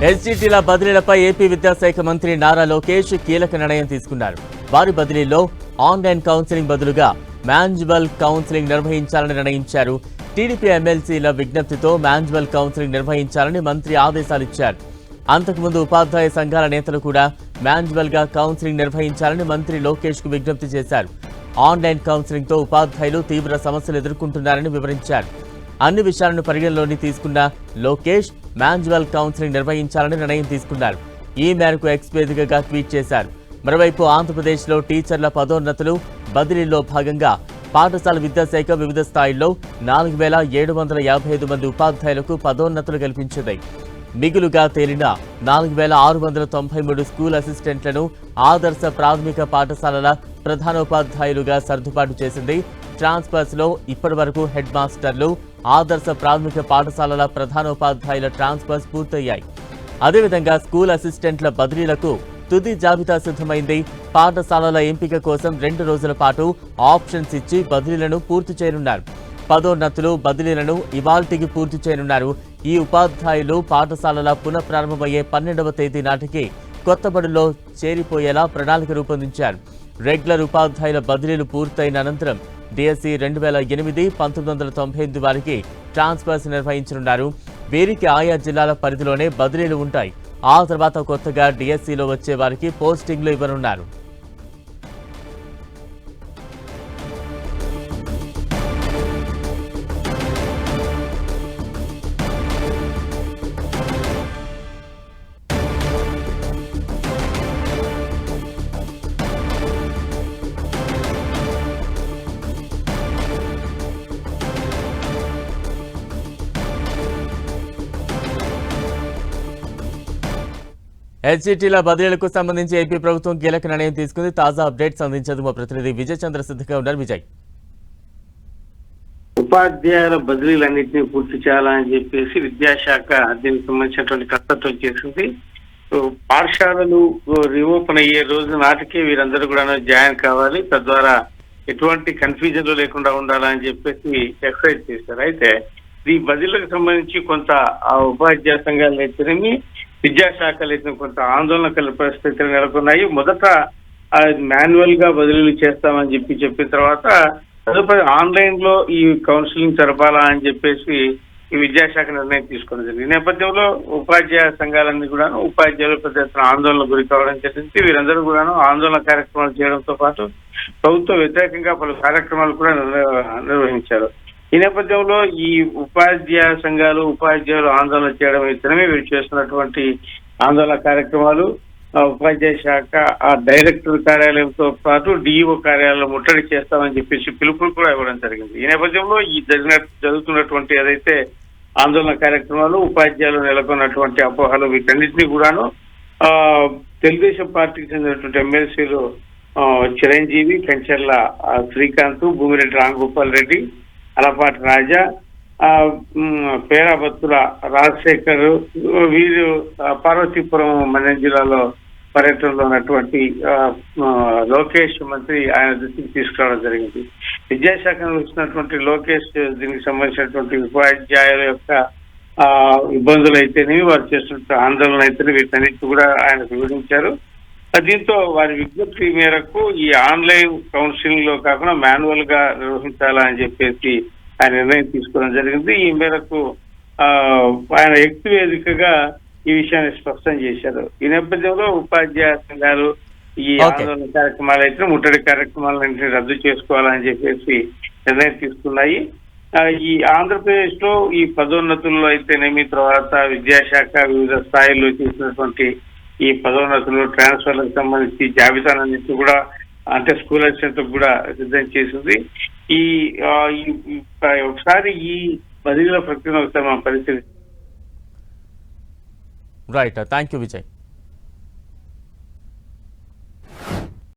ఎస్జిటిల బదిలీలపై AP విద్యాశాఖ మంత్రి నారా లోకేష్ కీలక నిర్ణయం తీసుకున్నారు. వారి బదిలీలో ఆన్లైన్ కౌన్సిలింగ్ బదులుగా మాన్యువల్ కౌన్సిలింగ్ నిర్వహించాలని నిర్ణయించారు. టీడీపీ ఎమ్మెల్సీల విజ్ఞప్తితో మాన్యువల్ కౌన్సిలింగ్ నిర్వహించాలని మంత్రి ఆదేశాలిచ్చారు. అంతకుముందు ఉపాధ్యాయ సంఘాల నేతలు కూడా మాన్యువల్ గా కౌన్సిలింగ్ నిర్వహించాలని మంత్రి లోకేష్ కు విజ్ఞప్తి చేశారు. ఆన్లైన్ కౌన్సిలింగ్ తో ఉపాధ్యాయులు తీవ్ర సమస్యలు ఎదుర్కొంటున్నారని వివరించారు. అన్ని విషయాలను పరిగణలోకి తీసుకున్న లోకేష్ మాన్యువల్ కౌన్సిలింగ్ నిర్వహించాలని నిర్ణయం తీసుకున్నారు. ఈ మేరకు ఎక్స్ వేదికగా ట్వీట్ చేశారు. మరోవైపు ఆంధ్రప్రదేశ్లో టీచర్ల పదోన్నతులు బదిలీలో భాగంగా పాఠశాల విద్యాశాఖ వివిధ స్థాయిల్లో 4755 మంది ఉపాధ్యాయులకు పదోన్నతులు కల్పించింది. మిగులుగా తేలిన 4693 స్కూల్ అసిస్టెంట్లను ఆదర్శ ప్రాథమిక పాఠశాలల ప్రధానోపాధ్యాయులుగా సర్దుబాటు చేసింది. ట్రాన్స్ఫర్స్ లో ఇప్పటి వరకు హెడ్ మాస్టర్లు, ఆదర్శ ప్రాథమిక పాఠశాలల ప్రధానోపాధ్యాయుల ట్రాన్స్ఫర్స్ పూర్తయ్యాయి. అదేవిధంగా స్కూల్ అసిస్టెంట్ల బదిలీలకు తుది జాబితా సిద్ధమైంది. పాఠశాలల ఎంపిక కోసం 2 రోజుల పాటు ఆప్షన్స్ ఇచ్చి బదిలీలను పూర్తి చేయనున్నారు. పదోన్నతులు బదిలీలను ఇవాల్టికి పూర్తి చేయనున్నారు. ఈ ఉపాధ్యాయులు పాఠశాలల పునఃప్రారంభమయ్యే 12వ తేదీ నాటికి కొత్త బడుల్లో చేరిపోయేలా ప్రణాళిక రూపొందించారు. రెగ్యులర్ ఉపాధ్యాయుల బదిలీలు పూర్తయిన అనంతరం డిఎస్సి 2008, 1998 వారికి ట్రాన్స్ఫర్స్ నిర్వహించనున్నారు. వీరికి ఆయా జిల్లాల పరిధిలోనే బదిలీలు ఉంటాయి. ఆ తర్వాత కొత్తగా డిఎస్సిలో వచ్చే వారికి పోస్టింగ్లు ఇవ్వనున్నారు. ఎస్జిటిల బదిలీలకు సంబంధించి ఏపీ ప్రభుత్వం కీలక నిర్ణయం తీసుకుంది. తాజా అప్డేట్స్ అందించేందుకు మా ప్రతినిధి విజయ్ చంద్ర సిద్ధంగా ఉన్నారు. విజయ్, ఉపాధ్యాయుల బదిలీలన్నింటినీ పూర్తి చేయాలని చెప్పేసి విద్యాశాఖ దీనికి సంబంధించినటువంటి కసరత్తు చేసింది. పాఠశాలలు రీఓపెన్ అయ్యే రోజు నాటికే వీరందరూ కూడా జాయిన్ కావాలి, తద్వారా ఎటువంటి కన్ఫ్యూజన్ లేకుండా ఉండాలని చెప్పేసి ఎక్సైజ్ చేశారు. అయితే ఈ బదిలీలకు సంబంధించి కొంత ఉపాధ్యాయ సంఘాలు అయితేనేమి విద్యాశాఖలు అయితే కొంత ఆందోళన పరిస్థితులు నెలకొన్నాయి. మొదట మాన్యువల్ గా బదిలీలు చేస్తామని చెప్పిన తర్వాత తదుపరి ఆన్లైన్ లో ఈ కౌన్సిలింగ్ జరపాలా అని చెప్పేసి ఈ విద్యాశాఖ నిర్ణయం తీసుకోవడం జరిగింది. ఈ నేపథ్యంలో ఉపాధ్యాయ సంఘాలన్నీ కూడా ఉపాధ్యాయులు పెద్ద ఎత్తున ఆందోళన గురి కావడం జరిగింది. వీరందరూ కూడా ఆందోళన కార్యక్రమాలు చేయడంతో పాటు ప్రభుత్వ వ్యతిరేకంగా పలు కార్యక్రమాలు కూడా నిర్వహించారు. ఈ నేపథ్యంలో ఈ ఉపాధ్యాయ సంఘాలు ఉపాధ్యాయులు ఆందోళన చేయడం ఇతరమే వీరు చేస్తున్నటువంటి ఆందోళన కార్యక్రమాలు ఉపాధ్యాయ శాఖ డైరెక్టర్ కార్యాలయంతో పాటు డిఈఓ కార్యాలయం ముట్టడి చేస్తామని చెప్పేసి పిలుపులు కూడా ఇవ్వడం జరిగింది. ఈ నేపథ్యంలో ఈ జరుగుతున్నటువంటి ఏదైతే ఆందోళన కార్యక్రమాలు ఉపాధ్యాయులు నెలకొన్నటువంటి అపోహలు వీటన్నిటినీ కూడాను తెలుగుదేశం పార్టీకి చెందినటువంటి ఎమ్మెల్సీలు చిరంజీవి, కంచెర్ల శ్రీకాంత్, భూమిరెడ్డి రాంగోపాల్ రెడ్డి, అలపాటి రాజా, పేరాబత్తుల రాజశేఖర్ వీరు పార్వతీపురం మన్యం జిల్లాలో పర్యటనలో ఉన్నటువంటి లోకేష్ మంత్రి ఆయన దృష్టికి తీసుకురావడం జరిగింది. విద్యాశాఖ వచ్చినటువంటి లోకేష్ దీనికి సంబంధించినటువంటి ఉపాధ్యాయుల యొక్క ఇబ్బందులు అయితేనేవి, వారు చేస్తున్న ఆందోళన అయితేనే వీటన్నిటి కూడా ఆయనకు వివరించారు. దీంతో వారి విజ్ఞప్తి మేరకు ఈ ఆన్లైన్ కౌన్సిలింగ్ లో కాకుండా మాన్యువల్ గా నిర్వహించాలని చెప్పేసి ఆయన నిర్ణయం తీసుకోవడం జరిగింది. ఈ మేరకు ఆయన ఎక్స్ వేదికగా ఈ విషయాన్ని స్పష్టం చేశారు. ఈ నేపథ్యంలో ఉపాధ్యాయ సంఘాలు ఈ ఆందోళన కార్యక్రమాలు అయితే ముట్టడి కార్యక్రమాలన్నింటినీ రద్దు చేసుకోవాలని చెప్పేసి నిర్ణయం తీసుకున్నాయి. ఈ ఆంధ్రప్రదేశ్ లో ఈ పదోన్నతుల్లో అయితేనేమి, తర్వాత విద్యాశాఖ వివిధ స్థాయిల్లో చేసినటువంటి ఈ పదోన్నతులు ట్రాన్స్ఫర్లకు సంబంధించి జాబితాలన్నింటినీ కూడా అంటే స్కూల్ అసిస్టెంట్ కూడా సిద్ధం చేసింది. ఈ ఒకసారి ఈ బదిలీల ప్రక్రియను ఒకసారి మనం పరిశీలిస్తాం. Right, thank you Vijay.